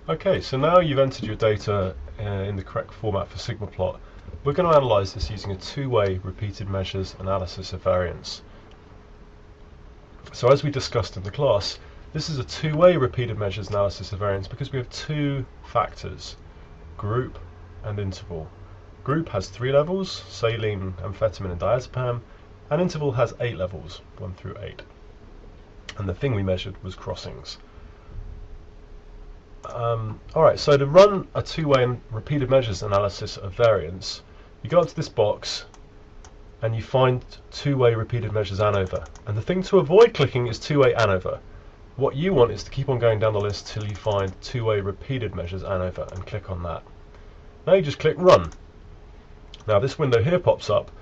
Okay, so now you've entered your data in the correct format for SigmaPlot. We're going to analyse this using a two-way repeated measures analysis of variance. So as we discussed in the class, this is a two-way repeated measures analysis of variance because we have two factors, group and interval. Group has 3 levels, saline, amphetamine and diazepam, and interval has 8 levels, 1 through 8. And the thing we measured was crossings. Alright, so to run a two-way repeated measures analysis of variance, you go up to this box and you find two-way repeated measures ANOVA. And the thing to avoid clicking is two-way ANOVA. What you want is to keep on going down the list till you find two-way repeated measures ANOVA and click on that. Now you just click Run. Now this window here pops up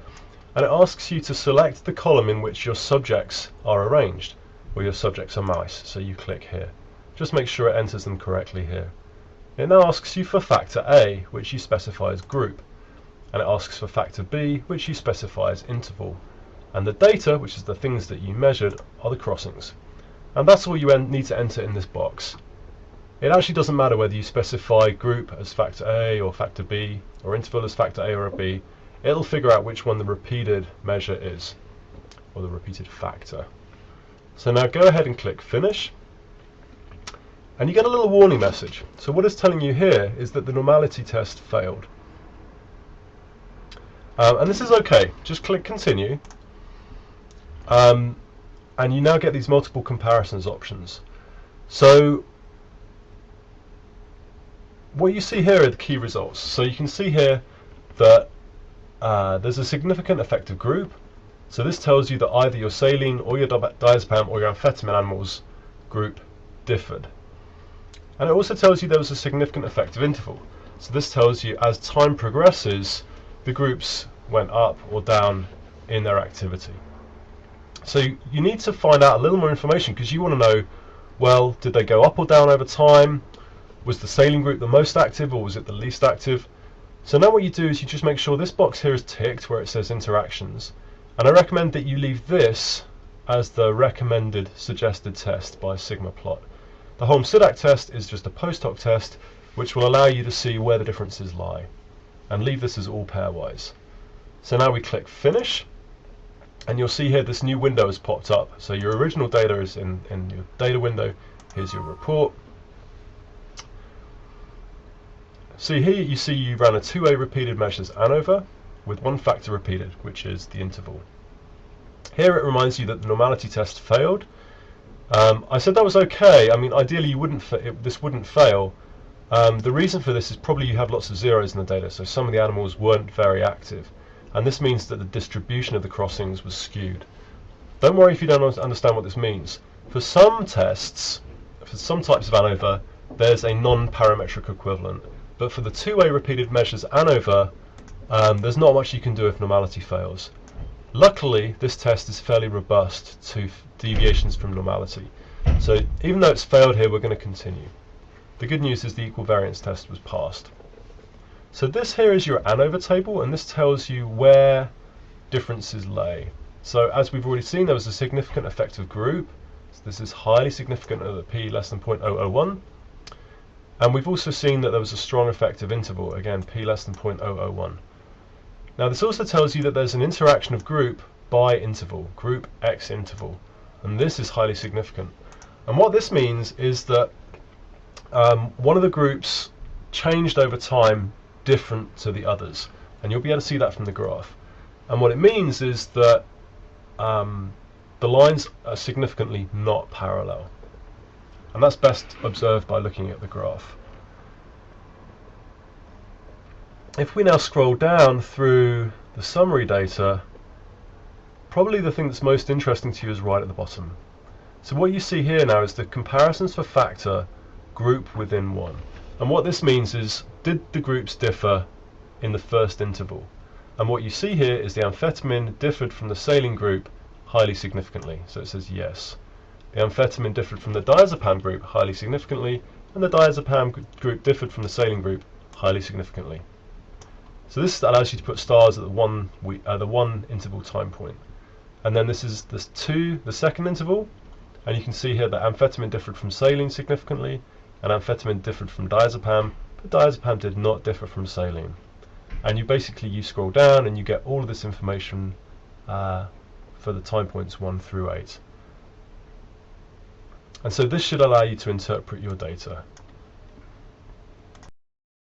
and it asks you to select the column in which your subjects are arranged, or your subjects are mice, so you click here. Just make sure it enters them correctly here. It now asks you for factor A, which you specify as group, and it asks for factor B, which you specify as interval, and the data, which is the things that you measured, are the crossings. And that's all you need to enter in this box. It actually doesn't matter whether you specify group as factor A or factor B, or interval as factor A or a B. It'll figure out which one the repeated measure is, or the repeated factor. So now go ahead and click Finish. And you get a little warning message. So what it's telling you here is that the normality test failed. And this is okay. Just click Continue. And you now get these multiple comparisons options. So what you see here are the key results. So you can see here that there's a significant effective group. So this tells you that either your saline or your diazepam or your amphetamine animals group differed. And it also tells you there was a significant effective interval. So this tells you as time progresses, the groups went up or down in their activity. So you need to find out a little more information because you want to know, well, did they go up or down over time? Was the saline group the most active or was it the least active? So now what you do is you just make sure this box here is ticked where it says interactions. And I recommend that you leave this as the recommended suggested test by SigmaPlot. The Holmes-Sidak test is just a post hoc test which will allow you to see where the differences lie, and leave this as all pairwise. So now we click Finish, and you'll see here this new window has popped up. So your original data is in your data window. Here's your report. So here you see you ran a two-way repeated measures ANOVA with one factor repeated, which is the interval. Here it reminds you that the normality test failed. I said that was okay. I mean, ideally this wouldn't fail. The reason for this is probably you have lots of zeros in the data, so some of the animals weren't very active, and this means that the distribution of the crossings was skewed. Don't worry if you don't understand what this means. For some tests, for some types of ANOVA, there's a non-parametric equivalent, but for the two-way repeated measures ANOVA, there's not much you can do if normality fails. Luckily, this test is fairly robust to deviations from normality. So even though it's failed here, we're going to continue. The good news is the equal variance test was passed. So this here is your ANOVA table, and this tells you where differences lay. So as we've already seen, there was a significant effective group. So this is highly significant at the p less than 0.001. And we've also seen that there was a strong effective interval, again p less than 0.001. Now this also tells you that there's an interaction of group by interval, group x interval, and this is highly significant. And what this means is that one of the groups changed over time different to the others, and you'll be able to see that from the graph. And what it means is that the lines are significantly not parallel, and that's best observed by looking at the graph. If we now scroll down through the summary data, probably the thing that's most interesting to you is right at the bottom. So what you see here now is the comparisons for factor group within one. And what this means is, did the groups differ in the first interval? And what you see here is the amphetamine differed from the saline group highly significantly. So it says yes. The amphetamine differed from the diazepam group highly significantly, and the diazepam group differed from the saline group highly significantly. So this allows you to put stars at the one interval time point. And then this is the second interval, and you can see here that amphetamine differed from saline significantly, and amphetamine differed from diazepam, but diazepam did not differ from saline. And you scroll down and you get all of this information for the time points 1 through 8. And so this should allow you to interpret your data.